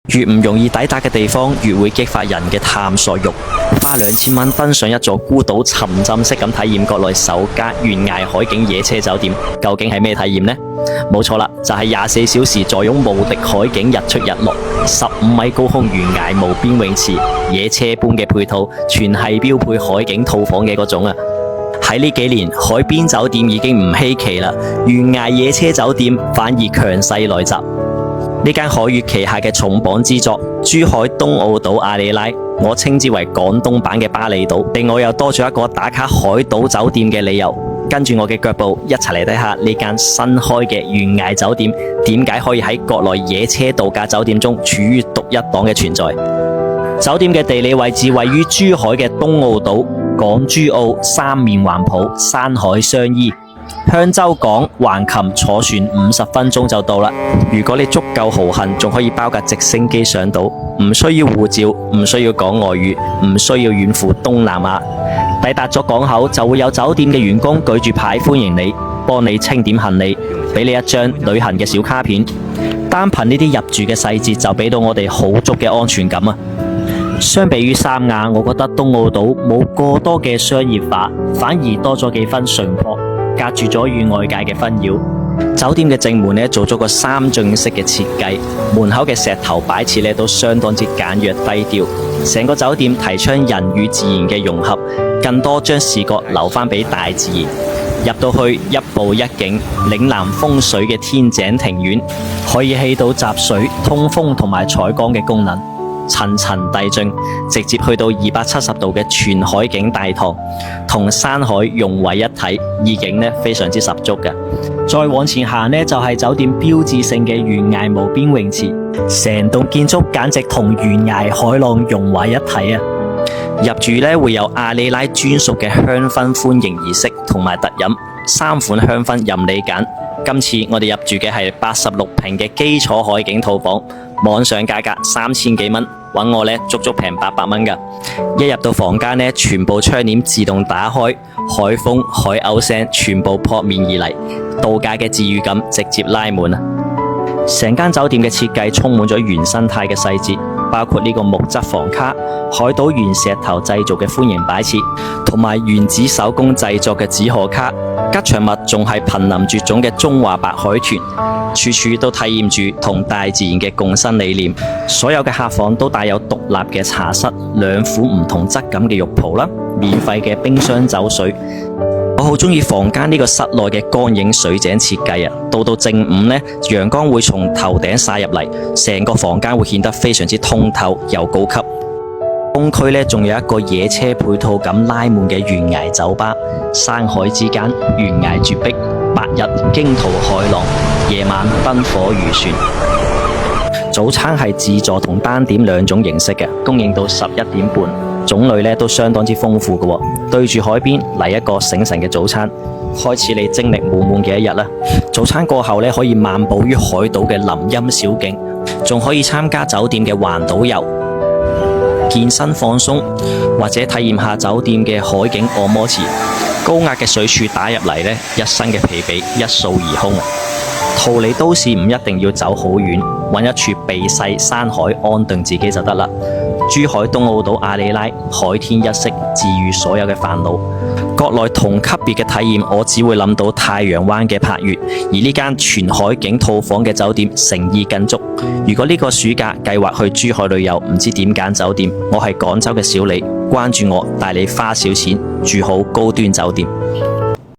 越唔容易抵達嘅地方，越會激發人嘅探索欲。花2000蚊登上一座孤島，沉浸式咁體驗國內首家懸崖海景野車酒店，究竟係咩體驗呢？冇錯啦，就係24小時坐擁無敵海景日出日落，15米高空懸崖無邊泳池，野車般嘅配套，全係標配海景套房嘅嗰種啊！喺呢幾年，海邊酒店已經唔稀奇啦，懸崖野車酒店反而強勢來襲。呢間海悅旗下嘅重磅之作，珠海東澳島阿里拉，我稱之為廣東版嘅巴厘島，令我又多咗一個打卡海島酒店嘅理由。跟住我嘅腳步，一齊嚟睇下呢間新開嘅懸崖酒店，點解可以喺國內野車度假酒店中處於獨一檔嘅存在。酒店嘅地理位置位於珠海嘅東澳島，港珠澳三面環抱，山海相依。香洲港橫琴坐船50分鐘就到啦。如果你足夠豪橫，仲可以包架直升機上島，唔需要護照，唔需要講外語，唔需要遠赴東南亞。抵達咗港口，就會有酒店嘅員工舉住牌歡迎你，幫你清點行李，俾你一張旅行嘅小卡片。單憑呢啲入住嘅細節，就俾到我哋好足嘅安全感啊！相比於三亞，我覺得東澳島冇過多嘅商業化，反而多咗幾分淳樸，隔住咗與外界嘅紛擾。酒店嘅正門呢，做咗個3進式嘅設計，門口嘅石頭擺設呢都相當之簡約低調。成個酒店提倡人與自然嘅融合，更多將視覺留翻俾大自然。入到去一步一景，嶺南風水嘅天井庭院，可以起到集水、通風同埋採光嘅功能。層層遞進，直接去到270度嘅全海景大堂，同山海融為一體，意境呢非常之十足嘅。再往前行呢，就係酒店標誌性嘅懸崖無邊泳池，成棟建築簡直同懸崖海浪融為一體啊！入住呢會有阿里拉專屬嘅香薰歡迎儀式同埋特飲，3款香薰任你揀。今次我哋入住嘅係86平嘅基礎海景套房，網上價格3000幾蚊，搵我呢足足平800蚊噶。一入到房間呢，全部窗簾自動打開，海風、海鷗聲全部撲面而嚟，度假嘅治癒感直接拉滿啊！成間酒店嘅設計充滿咗原生態嘅細節，包括呢個木質房卡、海島原石頭製造嘅歡迎擺設，同埋原址手工製作嘅紙賀卡。吉祥物仲係瀕臨絕種嘅中華白海豚，處處都體驗住同大自然嘅共生理念。所有嘅客房都帶有獨立嘅茶室、2款唔同質感嘅浴袍啦，免費嘅冰箱酒水。我好中意房間呢個室內嘅光影水井設計啊！到正午呢，陽光會從頭頂灑入嚟，成個房間會顯得非常之通透又高級。東區呢，仲有一個野車配套咁拉滿嘅懸崖酒吧，山海之間懸崖絕壁，白日驚濤駭浪，夜晚燈火如旋。早餐係自助同單點2種形式嘅，供應到11點半，種類呢都相當之豐富嘅。對住海邊嚟一個醒神嘅早餐，開始你精力滿滿嘅一日啦。早餐過後呢，可以漫步於海島嘅林蔭小徑，仲可以參加酒店嘅環島遊。健身放鬆，或者體驗下酒店嘅海景按摩池，高壓嘅水柱打入嚟呢，一身嘅疲憊一掃而空啊！逃離都市唔一定要走好遠，揾一處避世山海安頓自己就得啦。珠海東澳島阿里拉，海天一色，治癒所有嘅煩惱。國內同級別嘅體驗，我只會諗到太陽灣嘅柏悅，而呢間全海景套房嘅酒店誠意更足。如果呢個暑假計劃去珠海旅遊，唔知點揀酒店，我係廣州嘅小李，關注我，帶你花小錢住好高端酒店。